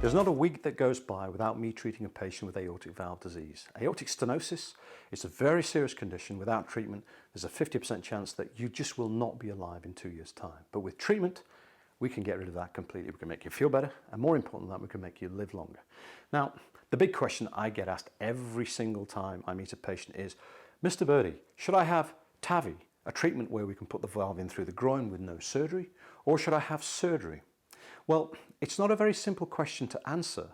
There's not a week that goes by without me treating a patient with aortic valve disease. Aortic stenosis is a very serious condition. Without treatment, there's a 50% chance that you just will not be alive in 2 years' time. But with treatment, we can get rid of that completely. We can make you feel better, and more important than that, we can make you live longer. Now, the big question I get asked every single time I meet a patient is, Mr. Birdi, should I have Tavi, a treatment where we can put the valve in through the groin with no surgery, or should I have surgery? Well, it's not a very simple question to answer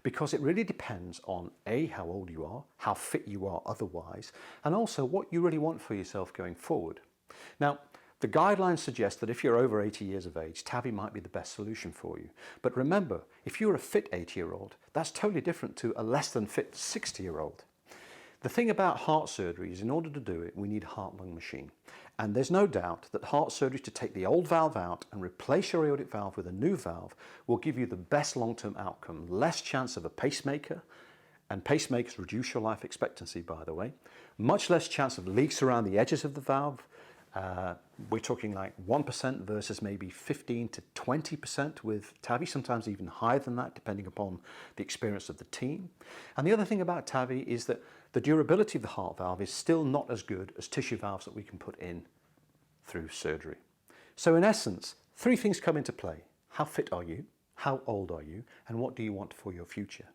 because it really depends on A, how old you are, how fit you are otherwise, and also what you really want for yourself going forward. Now, the guidelines suggest that if you're over 80 years of age, Tavi might be the best solution for you. But remember, if you're a fit 80-year-old, that's totally different to a less than fit 60-year-old. The thing about heart surgery is in order to do it, we need a heart-lung machine. And there's no doubt that heart surgery to take the old valve out and replace your aortic valve with a new valve will give you the best long-term outcome, less chance of a pacemaker, and pacemakers reduce your life expectancy, by the way, much less chance of leaks around the edges of the valve. We're talking like 1% versus maybe 15 to 20% with Tavi, sometimes even higher than that, depending upon the experience of the team. And the other thing about Tavi is that the durability of the heart valve is still not as good as tissue valves that we can put in through surgery. So in essence, three things come into play. How fit are you? How old are you? And what do you want for your future?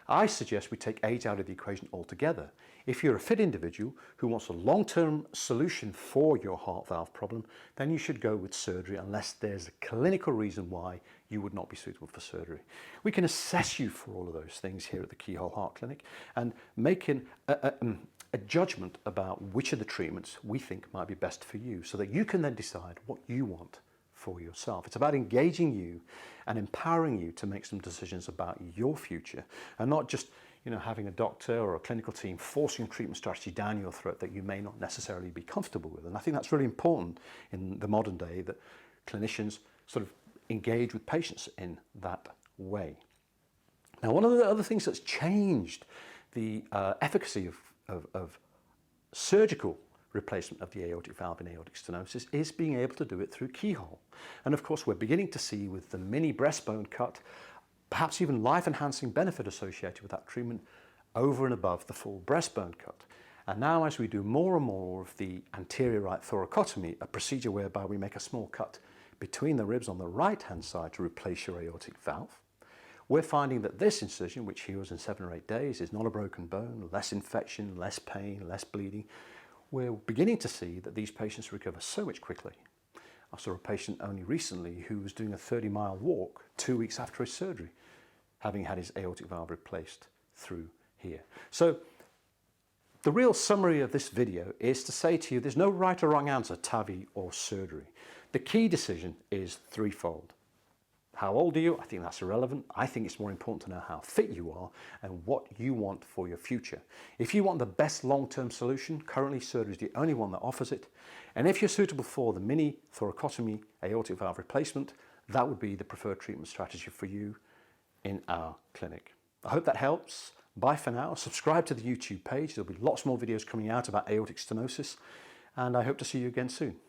I suggest we take age out of the equation altogether. If you're a fit individual who wants a long-term solution for your heart valve problem, then you should go with surgery unless there's a clinical reason why you would not be suitable for surgery. We can assess you for all of those things here at the Keyhole Heart Clinic and make a judgment about which of the treatments we think might be best for you so that you can then decide what you want for yourself. It's about engaging you and empowering you to make some decisions about your future and not just having a doctor or a clinical team forcing a treatment strategy down your throat that you may not necessarily be comfortable with. And I think that's really important in the modern day that clinicians sort of engage with patients in that way. Now, one of the other things that's changed the efficacy of surgical replacement of the aortic valve in aortic stenosis is being able to do it through Keyhole. And of course, we're beginning to see with the mini breastbone cut, perhaps even life-enhancing benefit associated with that treatment over and above the full breastbone cut. And now as we do more and more of the anterior right thoracotomy, a procedure whereby we make a small cut between the ribs on the right-hand side to replace your aortic valve, we're finding that this incision, which heals in 7 or 8 days, is not a broken bone, less infection, less pain, less bleeding. We're beginning to see that these patients recover so much quickly. I saw a patient only recently who was doing a 30-mile walk 2 weeks after his surgery, having had his aortic valve replaced through here. So the real summary of this video is to say to you, there's no right or wrong answer, Tavi or surgery. The key decision is threefold. How old are you? I think that's irrelevant. I think it's more important to know how fit you are and what you want for your future. If you want the best long-term solution, currently surgery is the only one that offers it. And if you're suitable for the mini thoracotomy aortic valve replacement, that would be the preferred treatment strategy for you in our clinic. I hope that helps. Bye for now. Subscribe to the YouTube page. There'll be lots more videos coming out about aortic stenosis, and I hope to see you again soon.